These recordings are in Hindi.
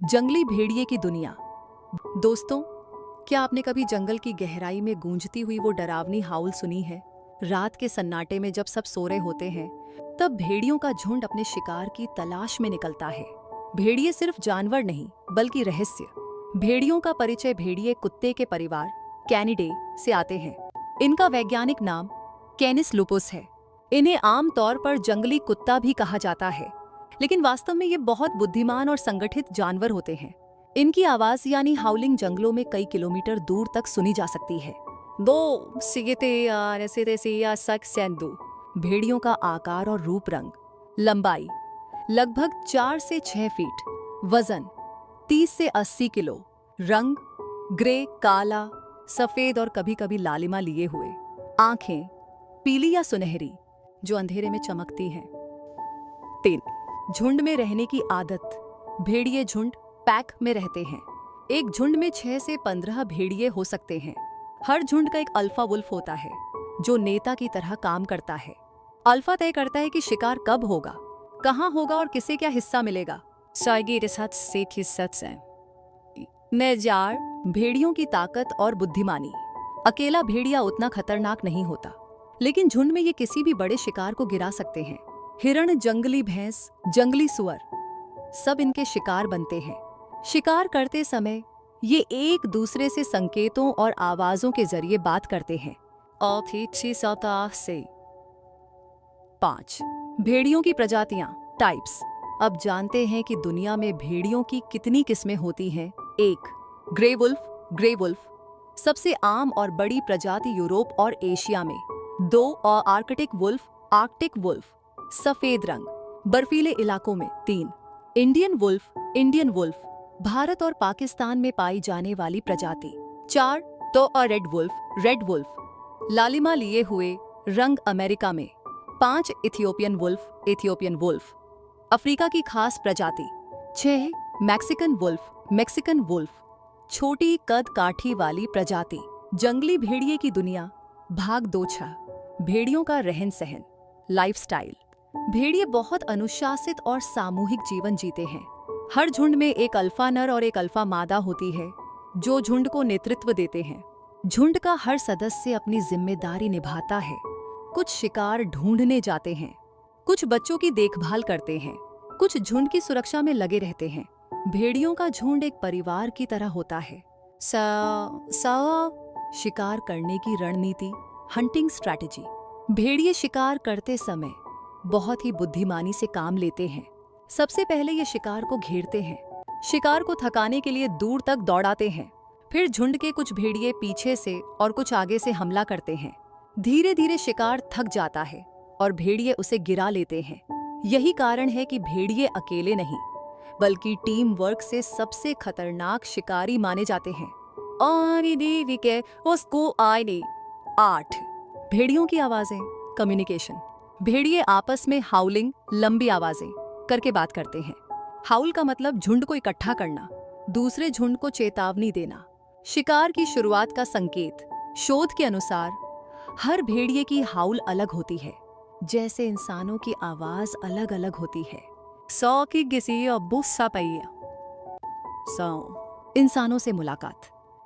जंगली भेड़िए की दुनिया। दोस्तों, क्या आपने कभी जंगल की गहराई में गूंजती हुई वो डरावनी हाउल सुनी है? रात के सन्नाटे में जब सब सो रहे होते हैं, तब भेड़ियों का झुंड अपने शिकार की तलाश में निकलता है। भेड़िए सिर्फ जानवर नहीं, बल्कि रहस्य। भेड़ियों का परिचय भेड़िए कुत्ते के परिवार कैनिडे से आते हैं। इनका वैज्ञानिक नाम कैनिस लुपुस है। इन्हें आम तौर पर जंगली कुत्ता भी कहा जाता है, लेकिन वास्तव में ये बहुत बुद्धिमान और संगठित जानवर होते हैं। इनकी आवाज यानी हाउलिंग जंगलों में कई किलोमीटर दूर तक सुनी जा सकती है। भेड़ियों का आकार और रूप रंग। लंबाई लगभग 4 से 6 फीट। वजन 30 से 80 किलो। रंग ग्रे, काला, सफेद और कभी-कभी लालिमा लिए हुए। आंखें पीली या सुनहरी, जो अंधेरे में चमकती हैं। 3. झुंड में रहने की आदत। भेड़िए झुंड पैक में रहते हैं। एक झुंड में 6 से 15 भेड़िए हो सकते हैं। हर झुंड का एक अल्फा वुल्फ होता है, जो नेता की तरह काम करता है। अल्फा तय करता है कि शिकार कब होगा, कहाँ होगा और किसे क्या हिस्सा मिलेगा। नैजार भेड़ियों की ताकत और बुद्धिमानी। अकेला भेड़िया उतना खतरनाक नहीं होता, लेकिन झुंड में ये किसी भी बड़े शिकार को गिरा सकते हैं। हिरण, जंगली भैंस, जंगली सुअर, सब इनके शिकार बनते हैं। शिकार करते समय ये एक दूसरे से संकेतों और आवाजों के जरिए बात करते हैं। 5. भेड़ियों की प्रजातियां टाइप्स। अब जानते हैं कि दुनिया में भेड़ियों की कितनी किस्में होती हैं। 1. ग्रे वुल्फ सबसे आम और बड़ी प्रजाति यूरोप और एशिया में। 2. और आर्कटिक वुल्फ सफेद रंग, बर्फीले इलाकों में। 3. इंडियन वुल्फ भारत और पाकिस्तान में पाई जाने वाली प्रजाति। 4. तो और रेड वुल्फ लालिमा लिए हुए, रंग अमेरिका में। 5. इथियोपियन वुल्फ अफ्रीका की खास प्रजाति। 6. मैक्सिकन वुल्फ छोटी कद काठी वाली प्रजाति। जंगली भेड़िए की दुनिया भाग 2। भेड़ियों का रहन सहन लाइफस्टाइल। भेड़िए बहुत अनुशासित और सामूहिक जीवन जीते हैं। हर झुंड में एक अल्फा नर और एक अल्फा मादा होती है, जो झुंड को नेतृत्व देते हैं। झुंड का हर सदस्य अपनी जिम्मेदारी निभाता है। कुछ शिकार ढूंढने जाते हैं, कुछ बच्चों की देखभाल करते हैं, कुछ झुंड की सुरक्षा में लगे रहते हैं। भेड़ियों का झुंड एक परिवार की तरह होता है। शिकार करने की रणनीति हंटिंग स्ट्रैटेजी। भेड़िए शिकार करते समय बहुत ही बुद्धिमानी से काम लेते हैं। सबसे पहले ये शिकार को घेरते हैं, शिकार को थकाने के लिए दूर तक दौड़ाते हैं। फिर झुंड के कुछ भेड़िए पीछे से और कुछ आगे से हमला करते हैं। धीरे धीरे शिकार थक जाता है और भेड़िए उसे गिरा लेते हैं। यही कारण है कि भेड़िए अकेले नहीं, बल्कि टीम वर्क से सबसे खतरनाक शिकारी माने जाते हैं। 8. भेड़ियों की आवाजें कम्युनिकेशन। भेड़िए आपस में हाउलिंग लंबी आवाजें करके बात करते हैं। हाउल का मतलब झुंड को इकट्ठा करना, दूसरे झुंड को चेतावनी देना, शिकार की शुरुआत का संकेत। शोध के अनुसार हर भेड़िए की हाउल अलग होती है, जैसे इंसानों की आवाज अलग अलग होती है। इंसानों से मुलाकात।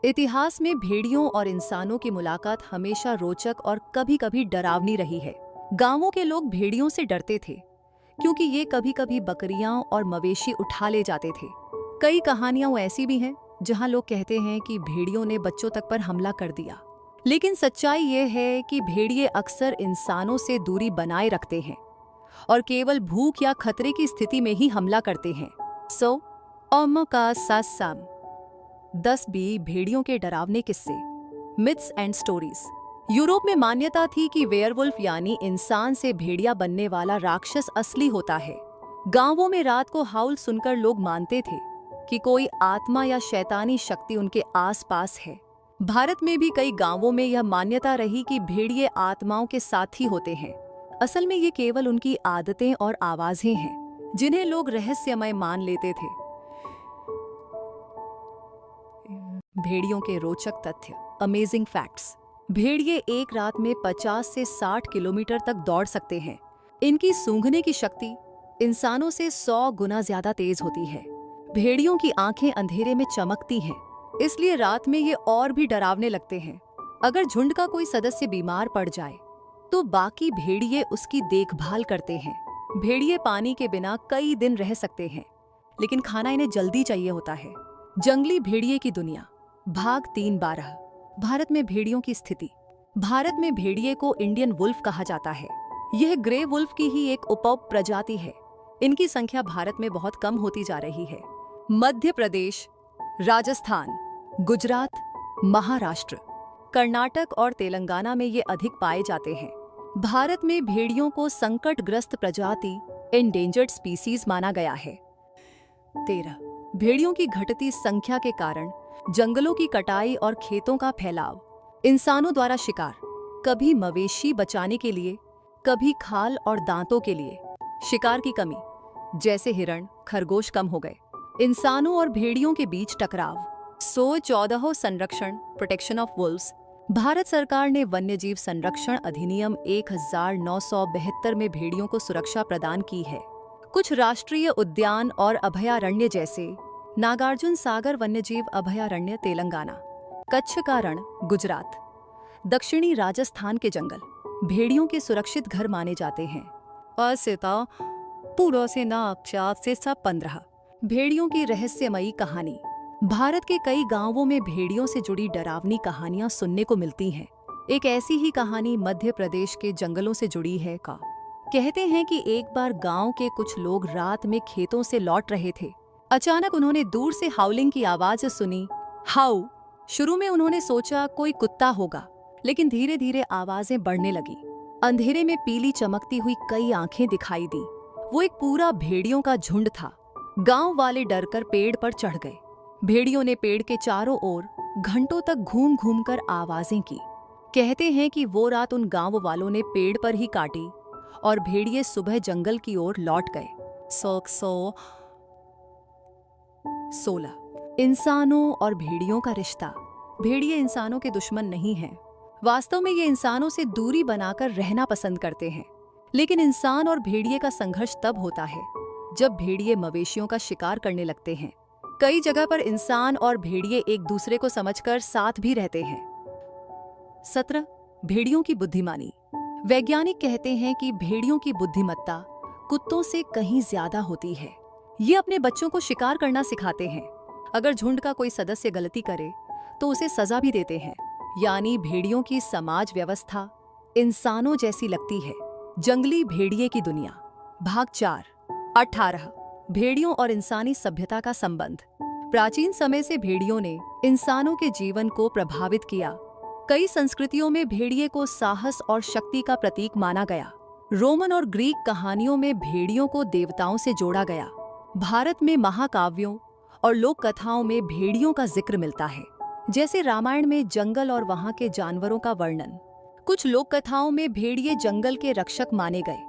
इतिहास में भेड़ियों और इंसानों की मुलाकात हमेशा रोचक और कभी-कभी डरावनी रही है। गांवों के लोग भेड़ियों से डरते थे, क्योंकि ये कभी-कभी बकरियां और मवेशी उठा ले जाते थे। कई कहानियां ऐसी भी हैं जहां लोग कहते हैं कि भेड़ियों ने बच्चों तक पर हमला कर दिया। लेकिन सच्चाई ये है कि भेड़िए अक्सर इंसानों से दूरी बनाए रखते हैं और केवल भूख या खतरे की स्थिति में ही हमला करते हैं। 10 भेड़ियों के डरावने किस्से मिथ्स एंड स्टोरीज। यूरोप में मान्यता थी कि वेयरवुल्फ यानी इंसान से भेड़िया बनने वाला राक्षस असली होता है। गांवों में रात को हाउल सुनकर लोग मानते थे कि कोई आत्मा या शैतानी शक्ति उनके आसपास है। भारत में भी कई गांवों में यह मान्यता रही कि भेड़िए आत्माओं के साथी होते हैं। असल में ये केवल उनकी आदतें और आवाजें हैं, जिन्हें लोग रहस्यमय मान लेते थे। भेड़ियों के रोचक तथ्य अमेजिंग फैक्ट्स। भेड़िए एक रात में 50 से 60 किलोमीटर तक दौड़ सकते हैं। इनकी सूंघने की शक्ति इंसानों से 100 गुना ज्यादा तेज होती है। भेड़ियों की आंखें अंधेरे में चमकती हैं, इसलिए रात में ये और भी डरावने लगते हैं। अगर झुंड का कोई सदस्य बीमार पड़ जाए तो बाकी भेड़िए उसकी देखभाल करते हैं। भेड़िए पानी के बिना कई दिन रह सकते हैं, लेकिन खाना इन्हें जल्दी चाहिए होता है। जंगली भेड़िए की दुनिया, भाग 3-12। भारत में भेड़ियों की स्थिति। भारत में भेड़िए को इंडियन वुल्फ कहा जाता है। यह ग्रे वुल्फ की ही एक उप प्रजाति है। इनकी संख्या भारत में बहुत कम होती जा रही है। मध्य प्रदेश, राजस्थान, गुजरात, महाराष्ट्र, कर्नाटक और तेलंगाना में ये अधिक पाए जाते हैं। भारत में भेड़ियों को संकटग्रस्त प्रजाति एंडेंजर्ड स्पीसीज माना गया है। 13। भेड़ियों की घटती संख्या के कारण जंगलों की कटाई और खेतों का फैलाव, इंसानों द्वारा शिकार, कभी मवेशी बचाने के लिए, कभी खाल और दांतों के लिए, शिकार की कमी जैसे हिरण, खरगोश कम हो गए, इंसानों और भेड़ियों के बीच टकराव। 114 संरक्षण प्रोटेक्शन ऑफ वुल्व्स। भारत सरकार ने वन्यजीव संरक्षण अधिनियम 1972 में भेड़ियों को सुरक्षा प्रदान की है। कुछ राष्ट्रीय उद्यान और अभयारण्य जैसे नागार्जुन सागर वन्यजीव अभयारण्य तेलंगाना, कच्छ का रण गुजरात, दक्षिणी राजस्थान के जंगल भेड़ियों के सुरक्षित घर माने जाते हैं। असिता पूर्व से न 15। भेड़ियों की रहस्यमयी कहानी। भारत के कई गांवों में भेड़ियों से जुड़ी डरावनी कहानियां सुनने को मिलती हैं। एक ऐसी ही कहानी मध्य प्रदेश के जंगलों से जुड़ी है। कहते हैं कि एक बार गांव के कुछ लोग रात में खेतों से लौट रहे थे। अचानक उन्होंने दूर से हाउलिंग की आवाज सुनी। हाउ। शुरू में उन्होंने सोचा कोई कुत्ता होगा, लेकिन धीरे धीरे आवाजें बढ़ने लगी। अंधेरे में पीली चमकती हुई कई आंखें दिखाई दी। वो एक पूरा भेड़ियों का झुंड था। गांव वाले डरकर पेड़ पर चढ़ गए। भेड़ियों ने पेड़ के चारों ओर घंटों तक घूम घूम कर आवाजें की। कहते हैं कि वो रात उन गांव वालों ने पेड़ पर ही काटी और भेड़िए सुबह जंगल की ओर लौट गए। 16। इंसानों और भेड़ियों का रिश्ता। भेड़िए इंसानों के दुश्मन नहीं हैं। वास्तव में ये इंसानों से दूरी बनाकर रहना पसंद करते हैं। लेकिन इंसान और भेड़िए का संघर्ष तब होता है जब भेड़िए मवेशियों का शिकार करने लगते हैं। कई जगह पर इंसान और भेड़िए एक दूसरे को समझकर साथ भी रहते हैं। 17। भेड़ियों की बुद्धिमानी। वैज्ञानिक कहते हैं कि भेड़ियों की बुद्धिमत्ता कुत्तों से कहीं ज्यादा होती है। ये अपने बच्चों को शिकार करना सिखाते हैं। अगर झुंड का कोई सदस्य गलती करे तो उसे सजा भी देते हैं। यानी भेड़ियों की समाज व्यवस्था इंसानों जैसी लगती है। जंगली भेड़िए की दुनिया, भाग 4। 18। भेड़ियों और इंसानी सभ्यता का संबंध। प्राचीन समय से भेड़ियों ने इंसानों के जीवन को प्रभावित किया। कई संस्कृतियों में भेड़िए को साहस और शक्ति का प्रतीक माना गया। रोमन और ग्रीक कहानियों में भेड़ियों को देवताओं से जोड़ा गया। भारत में महाकाव्यों और लोक कथाओं में भेड़ियों का जिक्र मिलता है, जैसे रामायण में जंगल और वहां के जानवरों का वर्णन। कुछ लोक कथाओं में भेड़िए जंगल के रक्षक माने गए।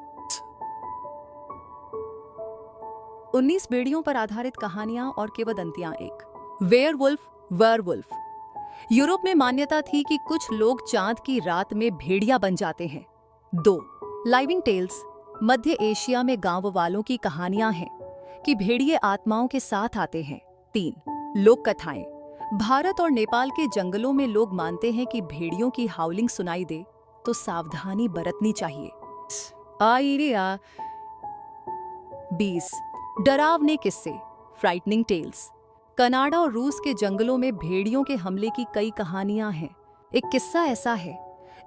19 भेड़ियों पर आधारित कहानियां और किंवदंतियां। 1। वेयरवुल्फ। यूरोप में मान्यता थी कि कुछ लोग चांद की रात में भेड़िया बन जाते हैं। 2। Living tales. मध्य एशिया में गांव वालों की कहानियां हैं कि भेड़िए आत्माओं के साथ आते हैं। 3। लोक कथाएं। भारत और नेपाल के जंगलों में लोग मानते हैं कि भेड़ियों की हाउलिंग सुनाई दे तो सावधानी बरतनी चाहिए। 20। डरावने किस्से, फ्राइटनिंग टेल्स। कनाडा और रूस के जंगलों में भेड़ियों के हमले की कई कहानियां हैं। एक किस्सा ऐसा है,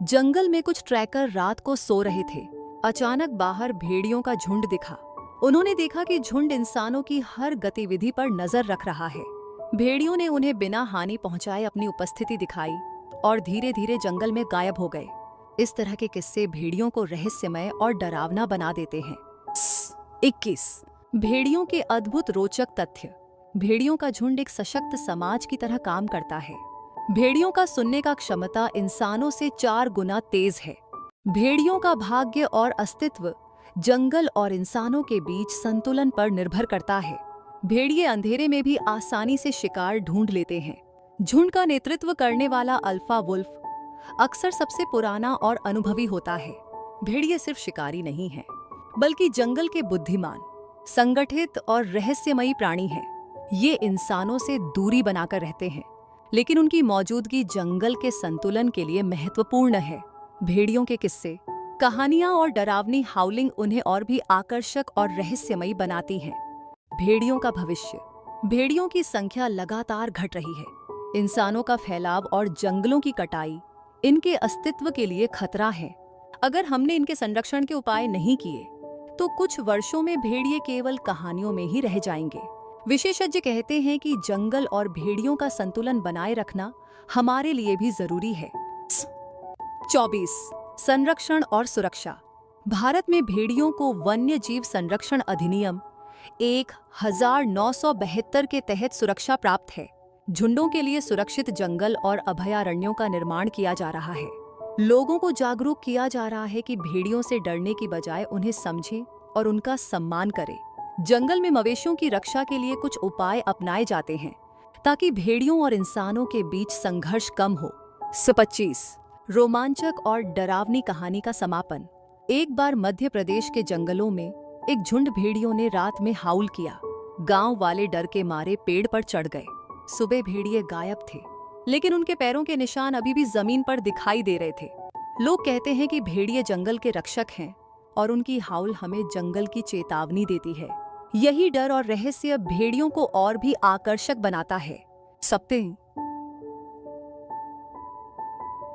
जंगल में कुछ ट्रैकर रात को सो रहे थे। अचानक बाहर भेड़ियों का झुंड दिखा। उन्होंने देखा कि झुंड इंसानों की हर गतिविधि पर नजर रख रहा है। भेड़ियों ने उन्हें बिना हानि पहुंचाए अपनी उपस्थिति दिखाई और धीरे धीरे जंगल में गायब हो गए। इस तरह के किस्से भेड़ियों को रहस्यमय और डरावना बना देते हैं। 21। भेड़ियों के अद्भुत रोचक तथ्य। भेड़ियों का झुंड एक सशक्त समाज की तरह काम करता है। भेड़ियों का सुनने का क्षमता इंसानों से 4 गुना तेज है। भेड़ियों का भाग्य और अस्तित्व जंगल और इंसानों के बीच संतुलन पर निर्भर करता है। भेड़िए अंधेरे में भी आसानी से शिकार ढूंढ लेते हैं। झुंड का नेतृत्व करने वाला अल्फा वुल्फ अक्सर सबसे पुराना और अनुभवी होता है। भेड़िए सिर्फ शिकारी नहीं हैं, बल्कि जंगल के बुद्धिमान, संगठित और रहस्यमयी प्राणी हैं। ये इंसानों से दूरी बनाकर रहते हैं, लेकिन उनकी मौजूदगी जंगल के संतुलन के लिए महत्वपूर्ण है। भेड़ियों के किस्से, कहानियां और डरावनी हाउलिंग उन्हें और भी आकर्षक और रहस्यमयी बनाती हैं। भेड़ियों का भविष्य। भेड़ियों की संख्या लगातार घट रही है। इंसानों का फैलाव और जंगलों की कटाई इनके अस्तित्व के लिए खतरा है। अगर हमने इनके संरक्षण के उपाय नहीं किए तो कुछ वर्षों में भेड़िए केवल कहानियों में ही रह जाएंगे। विशेषज्ञ कहते हैं कि जंगल और भेड़ियों का संतुलन बनाए रखना हमारे लिए भी जरूरी है। 24 संरक्षण और सुरक्षा। भारत में भेड़ियों को वन्य जीव संरक्षण अधिनियम 1972 के तहत सुरक्षा प्राप्त है। झुंडों के लिए सुरक्षित जंगल और अभयारण्यों का निर्माण किया जा रहा है। लोगों को जागरूक किया जा रहा है कि भेड़ियों से डरने की बजाय उन्हें समझें और उनका सम्मान करें। जंगल में मवेशियों की रक्षा के लिए कुछ उपाय अपनाए जाते हैं ताकि भेड़ियों और इंसानों के बीच संघर्ष कम हो। 25 रोमांचक और डरावनी कहानी का समापन। एक बार मध्य प्रदेश के जंगलों में एक झुंड भेड़ियों ने रात में हाउल किया। गांव वाले डर के मारे पेड़ पर चढ़ गए। सुबह भेड़िए गायब थे, लेकिन उनके पैरों के निशान अभी भी जमीन पर दिखाई दे रहे थे। लोग कहते हैं कि भेड़िए जंगल के रक्षक हैं और उनकी हाउल हमें जंगल की चेतावनी देती है। यही डर और रहस्य भेड़ियों को और भी आकर्षक बनाता है।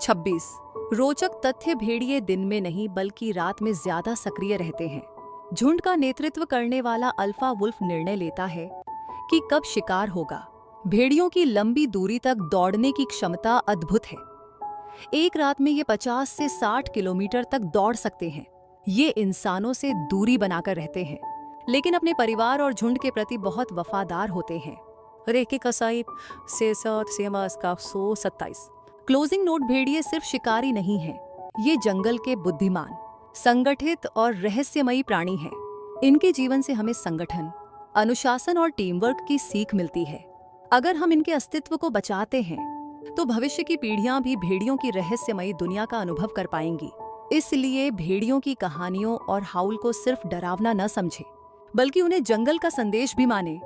26 रोचक तथ्य। भेड़िए दिन में नहीं बल्कि रात में ज्यादा सक्रिय रहते हैं। झुंड का नेतृत्व करने वाला अल्फा वुल्फ निर्णय लेता है कि कब शिकार होगा। भेड़ियों की लंबी दूरी तक दौड़ने की क्षमता अद्भुत है। एक रात में ये 50 से 60 किलोमीटर तक दौड़ सकते हैं। ये इंसानों से दूरी बनाकर रहते हैं, लेकिन अपने परिवार और झुंड के प्रति बहुत वफादार होते हैं। रेके कसाइब से 127। Closing note. भेड़िए सिर्फ शिकारी नहीं हैं, ये जंगल के बुद्धिमान, संगठित और रहस्यमयी प्राणी हैं। इनके जीवन से हमें संगठन, अनुशासन और टीम वर्क की सीख मिलती है। अगर हम इनके अस्तित्व को बचाते हैं तो भविष्य की पीढ़ियां भी भेड़ियों की रहस्यमयी दुनिया का अनुभव कर पाएंगी। इसलिए भेड़ियों की कहानियों और हाउल को सिर्फ डरावना न समझें, बल्कि उन्हें जंगल का संदेश भी माने।